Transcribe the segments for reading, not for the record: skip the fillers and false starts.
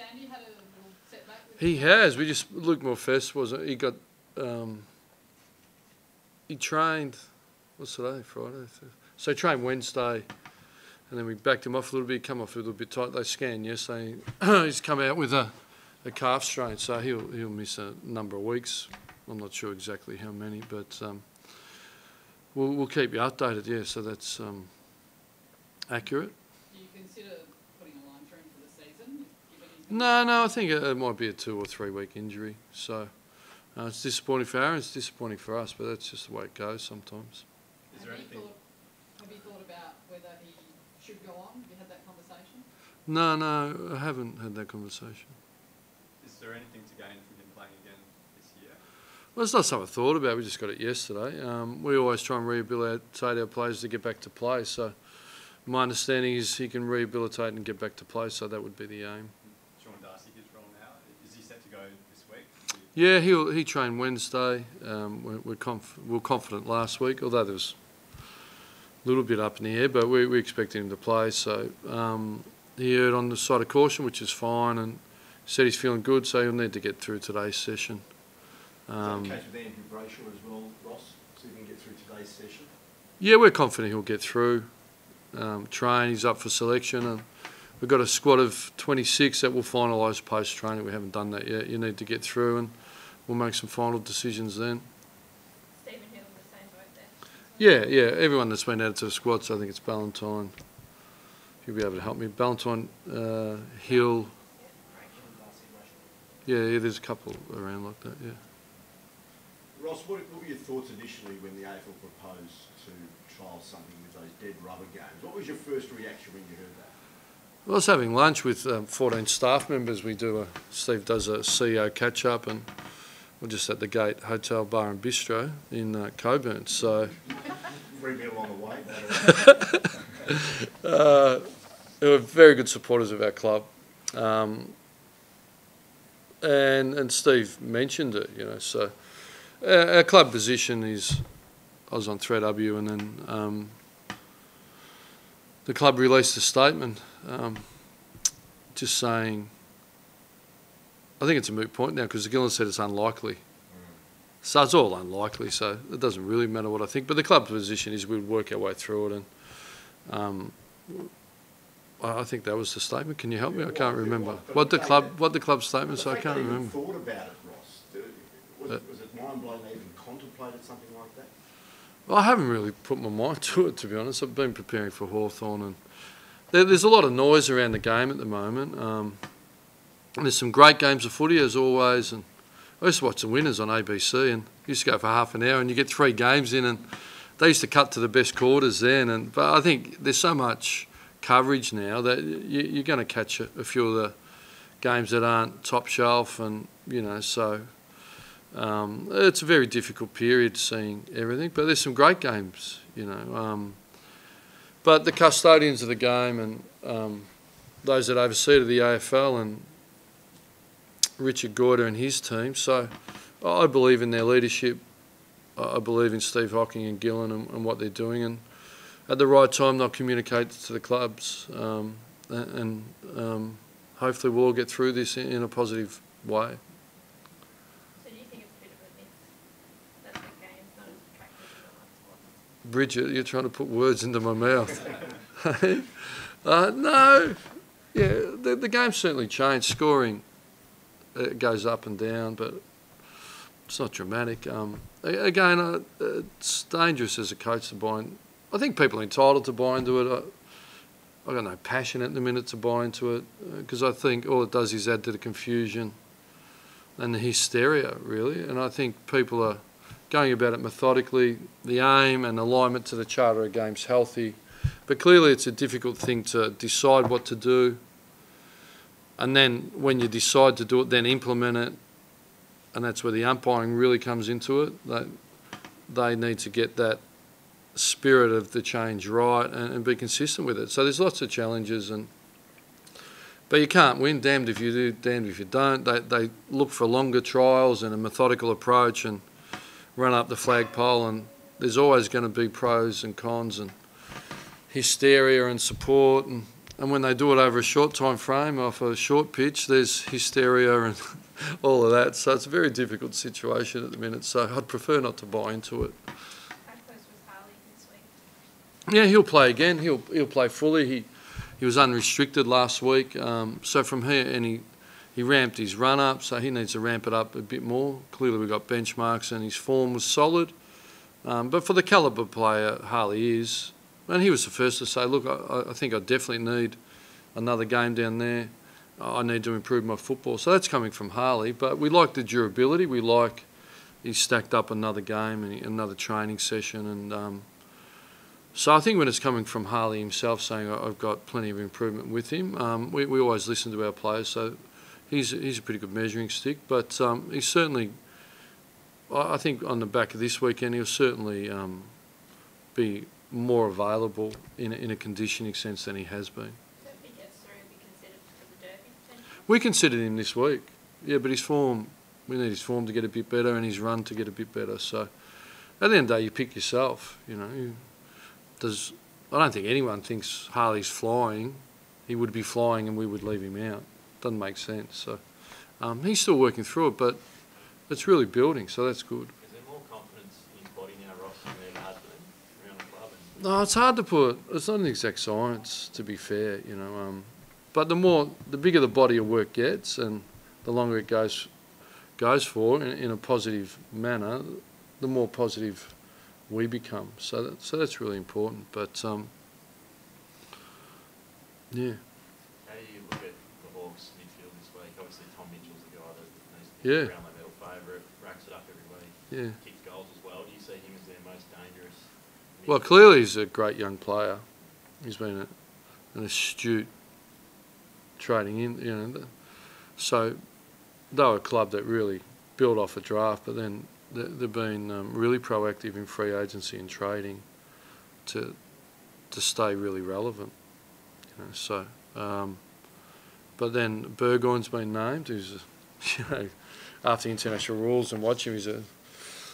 Sandy had a little setback? He has. We just Luke Morfest wasn't. He got. He trained. What's today? Friday. So he trained Wednesday, and then we backed him off a little bit. Come off a little bit tight. They scanned yesterday. He's come out with a calf strain, so he'll miss a number of weeks. I'm not sure exactly how many, but we'll keep you updated. Yeah, so that's accurate. Do you consider putting a line through him for the season? No, I think it might be a 2 or 3 week injury. So it's disappointing for Aaron, it's disappointing for us, but that's just the way it goes sometimes. Is there anything? Have you thought about whether he should go on? Have you had that conversation? No, I haven't had that conversation. Is there anything to gain from him playing again this year? Well, it's not something I thought about. We just got it yesterday. We always try and rehabilitate our players to get back to play. So my understanding is he can rehabilitate and get back to play. So that would be the aim. Sean Darcy, his role now, is he set to go this week? Yeah, he trained Wednesday. We're confident last week, although there was a little bit up in the air, but we expected him to play. So he erred on the side of caution, which is fine, and said he's feeling good, so he'll need to get through today's session. Is that the case with Andrew Brayshaw as well, Ross? So he can get through today's session? Yeah, we're confident he'll get through. Train, he's up for selection, and we've got a squad of 26 that will finalise post-training. We haven't done that yet. You need to get through, and we'll make some final decisions then. Stephen Hill in the same boat there. Yeah, everyone that's been added to the squad, so I think it's Ballantyne. You'll be able to help me. Ballantyne, Hill. Yeah, there's a couple around like that, yeah. Ross, what were your thoughts initially when the AFL proposed to trial something with those dead rubber games? What was your first reaction when you heard that? Well, I was having lunch with 14 staff members. Steve does a CEO catch-up, and we're just at the Gate Hotel, Bar and Bistro in Coburn. So Free meal on the way. they were very good supporters of our club. And Steve mentioned it, so our club position is, I was on 3W, and then the club released a statement just saying, I think it's a moot point now because the Gillen said it's unlikely. So it's all unlikely, so it doesn't really matter what I think. But the club position is we'll work our way through it, and I think that was the statement. Can you help me? I can't remember. What the club statement, so I can't remember. Thought about it, Ross. Was it mind-blowing they even contemplated something like that? Well, I haven't really put my mind to it, to be honest. I've been preparing for Hawthorn, and there's a lot of noise around the game at the moment. There's some great games of footy, as always, and I used to watch the winners on ABC, and used to go for half an hour, and you get 3 games in, and they used to cut to the best quarters then. But I think there's so much coverage now that you're going to catch a few of the games that aren't top shelf, and so it's a very difficult period seeing everything. But there's some great games, But the custodians of the game and those that oversee it are the AFL and Richard Gorder and his team. So I believe in their leadership. I believe in Steve Hocking and Gillen and what they're doing, and at the right time they'll communicate to the clubs, and hopefully we'll all get through this in a positive way. So do you think it's a bit of a myth that the game's not as attractive as the last one? Bridget, you're trying to put words into my mouth. No, yeah, the game's certainly changed. Scoring goes up and down, but it's not dramatic. Again, it's dangerous as a coach to buy in. I think people are entitled to buy into it. I've got no passion at the minute to buy into it because I think all it does is add to the confusion and the hysteria, really. And I think people are going about it methodically. The aim and alignment to the Charter of Game's healthy, but clearly it's a difficult thing to decide what to do. And then when you decide to do it, then implement it. And that's where the umpiring really comes into it. They need to get that spirit of the change right and be consistent with it. So there's lots of challenges, but you can't win. Damned if you do, damned if you don't. They look for longer trials and a methodical approach and run up the flagpole, and there's always going to be pros and cons and hysteria and support, and and when they do it over a short time frame off a short pitch, there's hysteria and all of that. So it's a very difficult situation at the minute. So I'd prefer not to buy into it. How close was Harley this week? Yeah, he'll play again. He'll play fully. He was unrestricted last week. So from here, and he ramped his run up, so he needs to ramp it up a bit more. Clearly we got benchmarks and his form was solid. But for the calibre player Harley is, and he was the first to say, look, I think I definitely need another game down there. I need to improve my football. So that's coming from Harley. But we like the durability. We like he's stacked up another game and another training session. And so I think when it's coming from Harley himself saying I've got plenty of improvement with him, we always listen to our players. So he's a pretty good measuring stick. But he's certainly, I think on the back of this weekend, he'll certainly be more available in a conditioning sense than he has been. So if he gets through, be considered for the Derby potentially? We considered him this week, yeah, but his form, we need his form to get a bit better and his run to get a bit better. So at the end of the day, you pick yourself, you know. I don't think anyone thinks Harley's flying. He would be flying and we would leave him out. Doesn't make sense. So he's still working through it, but it's really building, so that's good. Is there more confidence in his body now, Ross, than there has been around the club? No, it's hard to put. It's not an exact science, to be fair, you know. But the bigger the body of work gets, and the longer it goes for in a positive manner, the more positive we become. So that's really important. But yeah. How do you look at the Hawks midfield this week? Obviously, Tom Mitchell's the guy that needs to be a Brownlow medal favourite, racks it up every week, kicks goals as well. Do you see him as their most dangerous midfielder? Well, clearly he's a great young player. He's been an astute trading in, you know. So they were a club that really built off a draft, but then they've been really proactive in free agency and trading to stay really relevant. You know, so, but then Burgoyne's been named, who's, you know, after international rules and watch him, he's a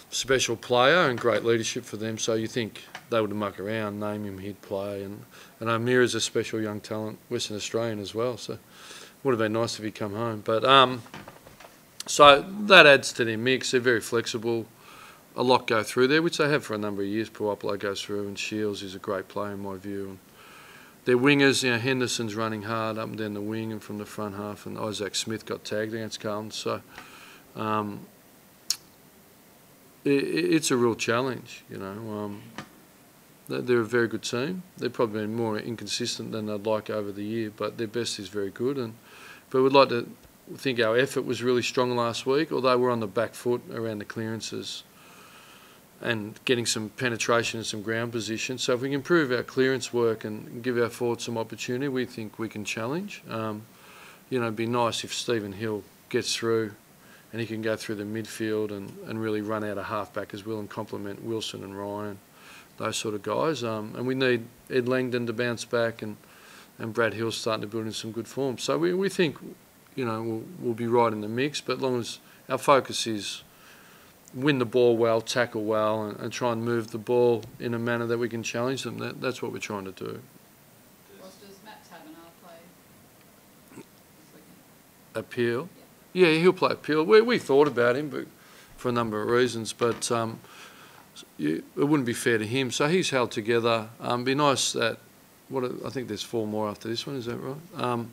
special player and great leadership for them. So you think they would muck around, name him, he'd play. And O'Meara's a special young talent, Western Australian as well. So it would have been nice if he'd come home. But so that adds to their mix. They're very flexible. A lot go through there, which they have for a number of years. Puopolo goes through, and Shields is a great player in my view. And their wingers, you know, Henderson's running hard up and down the wing and from the front half, and Isaac Smith got tagged against Carlton. So it's a real challenge, you know. They're a very good team. They've probably been more inconsistent than I'd like over the year, but their best is very good. But we'd like to think our effort was really strong last week, although we're on the back foot around the clearances and getting some penetration and some ground position. So if we can improve our clearance work and give our forwards some opportunity, we think we can challenge. You know, it'd be nice if Stephen Hill gets through and he can go through the midfield and really run out a halfback as well and complement Wilson and Ryan, those sort of guys. And we need Ed Langdon to bounce back and Brad Hill's starting to build in some good form. So we think, you know, we'll be right in the mix, but as long as our focus is win the ball well, tackle well, and try and move the ball in a manner that we can challenge them, that's what we're trying to do. Ross, does Matt Taberner play this weekend? Appeal? Yeah, he'll play Appeal. We thought about him but for a number of reasons, but it wouldn't be fair to him. So he's held together. Be nice that, I think there's 4 more after this one, is that right?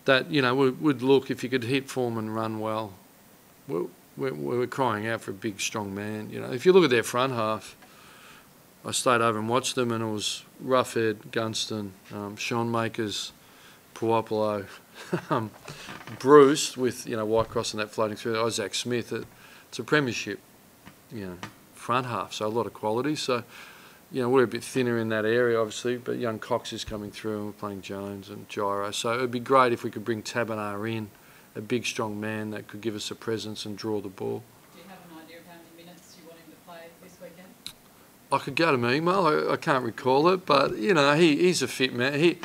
That, you know, would look, if you could hit form and run well, we're crying out for a big, strong man. You know, if you look at their front half, I stayed over and watched them, and it was Roughhead, Gunston, Sean Makers, Puopolo, Bruce with, you know, Whitecross and that floating through, Isaac Smith. It's a premiership, you know, front half, so a lot of quality. So, you know, we're a bit thinner in that area, obviously, but young Cox is coming through and we're playing Jones and Gyro. So it would be great if we could bring Taberner in, a big, strong man that could give us a presence and draw the ball. Do you have an idea of how many minutes you want him to play this weekend? I could go to my email, I can't recall it, but, you know, he's a fit man.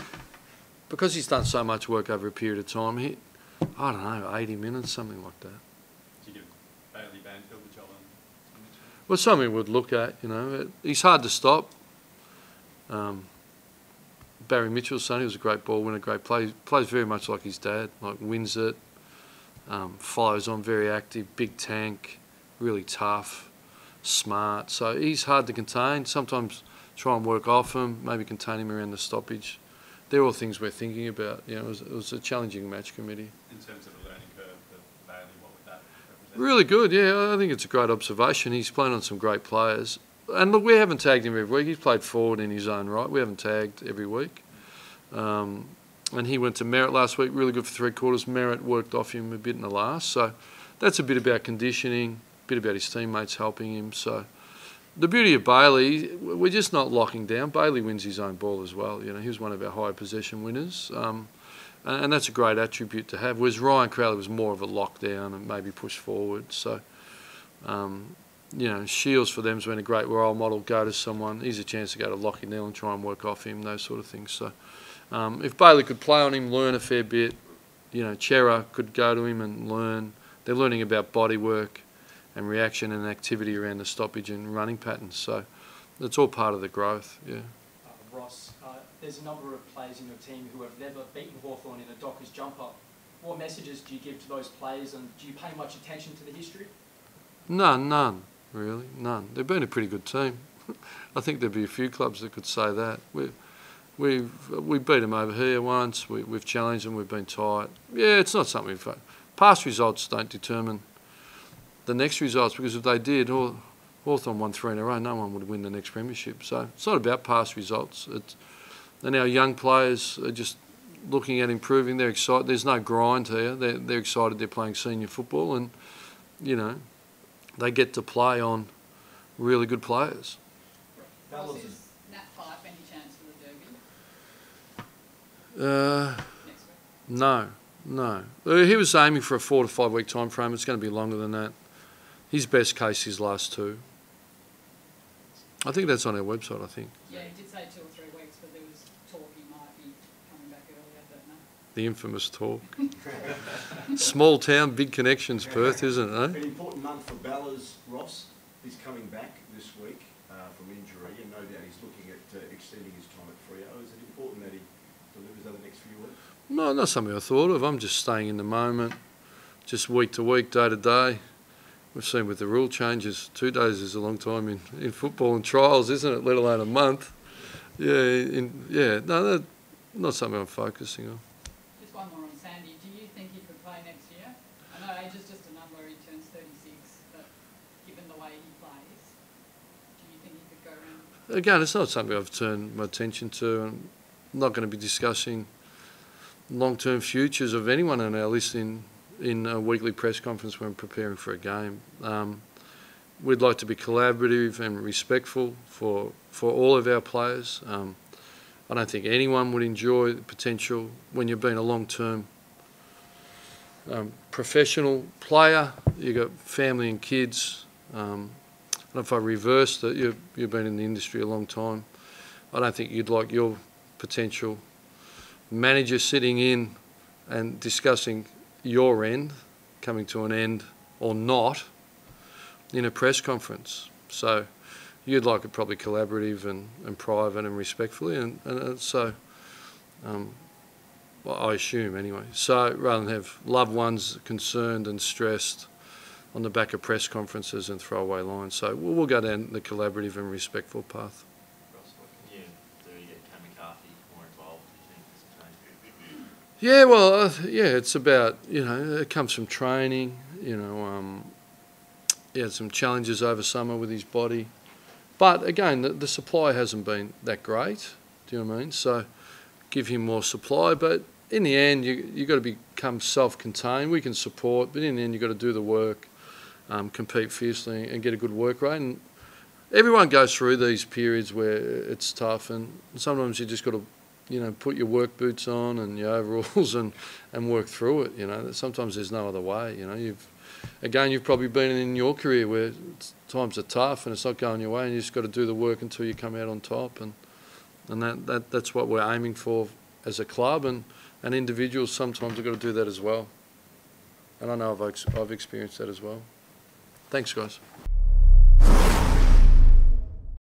Because he's done so much work over a period of time, I don't know, 80 minutes, something like that. Do you give Bailey Banfield a job on Mitchell? Well, something we'd look at, you know. He's hard to stop. Barry Mitchell's son, he was a great ball winner, great player. He plays very much like his dad, like wins it, follows on, very active, big tank, really tough, smart. So he's hard to contain. Sometimes try and work off him, maybe contain him around the stoppage. They're all things we're thinking about. You know, it was a challenging match committee. In terms of the learning curve for Bailey, what would that represent? Really good, yeah. I think it's a great observation. He's playing on some great players. And look, we haven't tagged him every week. He's played forward in his own right. We haven't tagged every week. And he went to Merritt last week, really good for 3 quarters. Merritt worked off him a bit in the last. So that's a bit about conditioning, a bit about his teammates helping him. So the beauty of Bailey, we're just not locking down. Bailey wins his own ball as well. You know, he was one of our high possession winners. And that's a great attribute to have. Whereas Ryan Crowley was more of a lockdown and maybe push forward. So, you know, Shields for them has been a great role model. Go to someone, he's a chance to go to Lockie Neal and try and work off him, those sort of things. So, if Bailey could play on him, learn a fair bit, you know, Chera could go to him and learn. They're learning about body work and reaction and activity around the stoppage and running patterns. So, it's all part of the growth, yeah. Ross, there's a number of players in your team who have never beaten Hawthorn in a Dockers jumper. What messages do you give to those players, and do you pay much attention to the history? None, really, none. They've been a pretty good team. I think there'd be a few clubs that could say that. We beat them over here once. We've challenged them. We've been tight. Yeah, it's not something we've. Past results don't determine the next results, because if they did, Hawthorn won 3 in a row, no one would win the next premiership. So it's not about past results. And our young players are just looking at improving. They're excited. There's no grind here. They're excited they're playing senior football, and, you know, they get to play on really good players. Ross, is Nat Fyfe any chance for the Derby next week? No. He was aiming for a 4 to 5 week time frame. It's going to be longer than that. His best case is last 2. I think that's on our website, I think. Yeah, he did say 2 or 3 weeks, but there was talk he might be coming back earlier, but no. The infamous talk. Small town, big connections, Perth, isn't it? Eh? An important month for Ballas. Ross is coming back this week from injury, and no doubt he's looking at extending his time at Freo. Is it important that he delivers over the next few weeks? No, not something I thought of. I'm just staying in the moment, just week to week, day to day. We've seen with the rule changes, 2 days is a long time in football and trials, isn't it? Let alone a month. No, not something I'm focusing on. Just one more on Sandy. Do you think he could play next year? I know age is just a number. He turns 36, but given the way he plays, do you think he could go around? Again, it's not something I've turned my attention to. I'm not going to be discussing long-term futures of anyone on our list in a weekly press conference when preparing for a game. We'd like to be collaborative and respectful for all of our players. I don't think anyone would enjoy the potential when you've been a long-term professional player. You've got family and kids. And if I reverse that, you've been in the industry a long time. I don't think you'd like your potential manager sitting in and discussing your end coming to an end or not in a press conference. So you'd like it probably collaborative and private and respectfully, and so well, I assume anyway. So rather than have loved ones concerned and stressed on the back of press conferences and throwaway lines. So we'll go down the collaborative and respectful path. Ross, what can you do to get Cam McCarthy more involved, do you think? Yeah, well, it's about, it comes from training, he had some challenges over summer with his body. But again, the supply hasn't been that great, do you know what I mean? So give him more supply, but in the end, you've got to become self-contained. We can support, but in the end, you've got to do the work, compete fiercely and get a good work rate. And everyone goes through these periods where it's tough, and sometimes you just got to put your work boots on and your overalls and work through it. Sometimes there's no other way. You've probably been in your career where times are tough and it's not going your way, and you just got to do the work until you come out on top, and that's what we're aiming for as a club, and individuals sometimes have got to do that as well. And I know I've experienced that as well. Thanks, guys.